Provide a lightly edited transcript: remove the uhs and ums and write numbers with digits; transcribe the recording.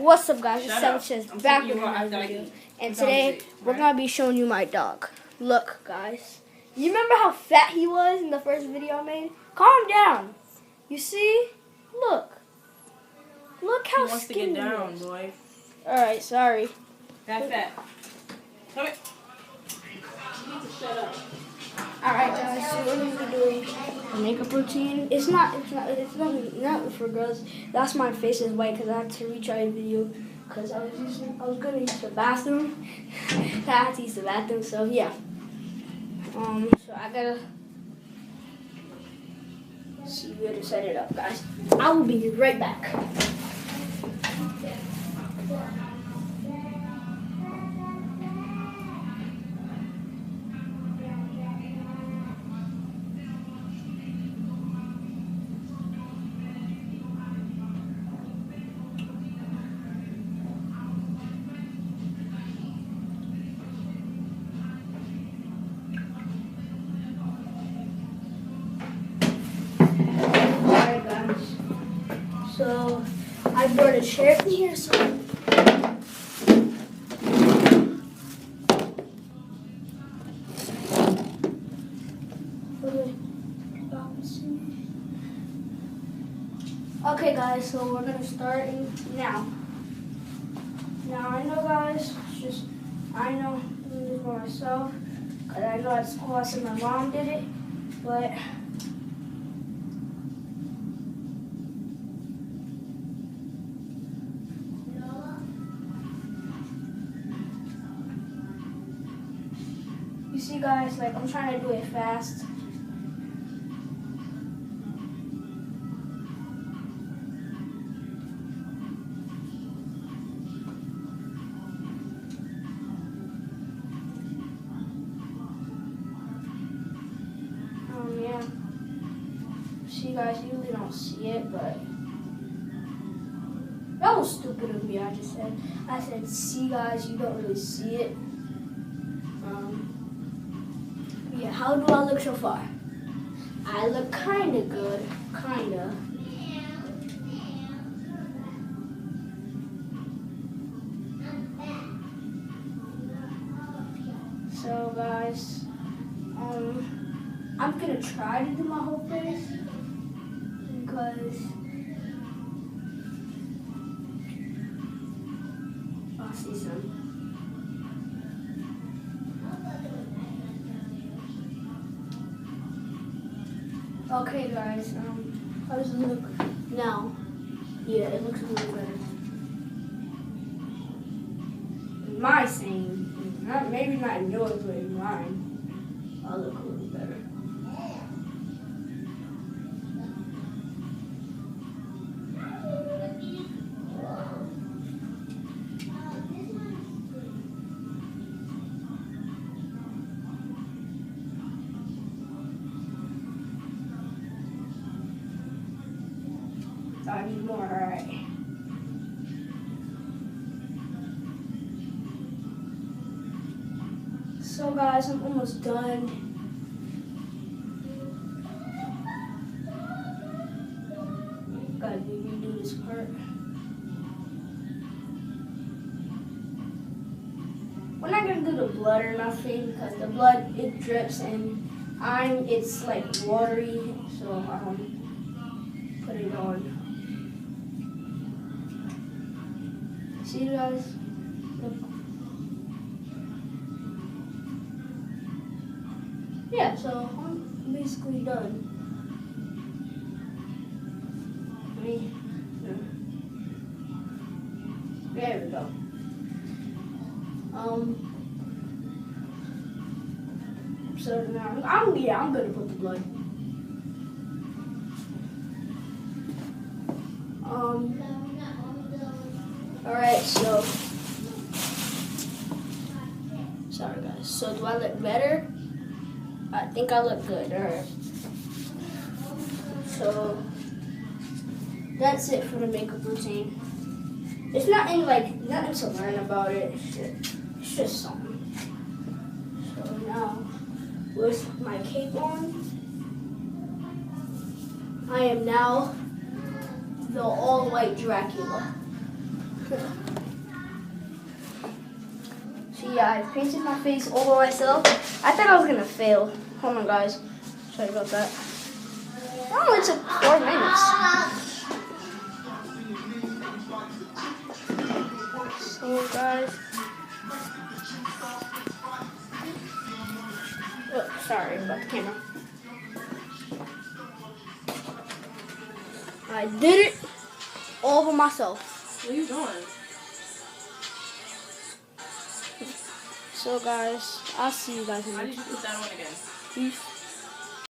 What's up, guys? It's Shut Seven up. Says I'm back thinking with about another acting video. like And a today donkey, we're right? gonna be showing you my dog. Look, guys. You remember how fat he was in the first video I made? Calm down. You see? Look. Look how He wants to skinny get down, he is. boy. Alright, sorry. Fat. Come here. You need to shut up. Alright, guys, so we're gonna be doing a makeup routine. It's not for girls. That's my face is white because I had to retry a video because I was gonna use the bathroom. I had to use the bathroom, so yeah. So I gotta see where to set it up, guys. I will be right back. Alright, guys. So I brought a chair in here, so okay, guys, so we're gonna start now. Now I know, guys, I know I'm doing this for myself, cause I know at school I said my mom did it, but you see, guys, like I'm trying to do it fast. Yeah. See, guys, you really don't see it, but that was stupid of me. I said, see, guys, you don't really see it. Yeah. How do I look so far? I look kind of good, kind of. So, guys, I'm gonna try to do my whole face because I'll see some. Okay, guys, how does it look now? Yeah, it looks a little better. My saying, maybe not yours, but in mine, I'll look a little better. I need more, alright. So guys, I'm almost done. Gotta redo this part. We're not gonna do the blood or nothing because the blood, it drips and it's like watery, so I don't put it on. See, guys? Look. Yeah, so I'm basically done. There we go. So now I'm gonna put the blood. Alright, so sorry guys. So do I look better? I think I look good. Alright. So that's it for the makeup routine. It's nothing to learn about it. It's just something. So now with my cape on, I am now the all-white Dracula. See, I painted my face all by myself. I thought I was gonna fail. Hold on, guys. Sorry about that. Oh, it took 4 minutes. So, guys. Oh, sorry about the camera. I did it all by myself. What are you doing? So, guys, I'll see you guys in the How did next you put that on again? Peace.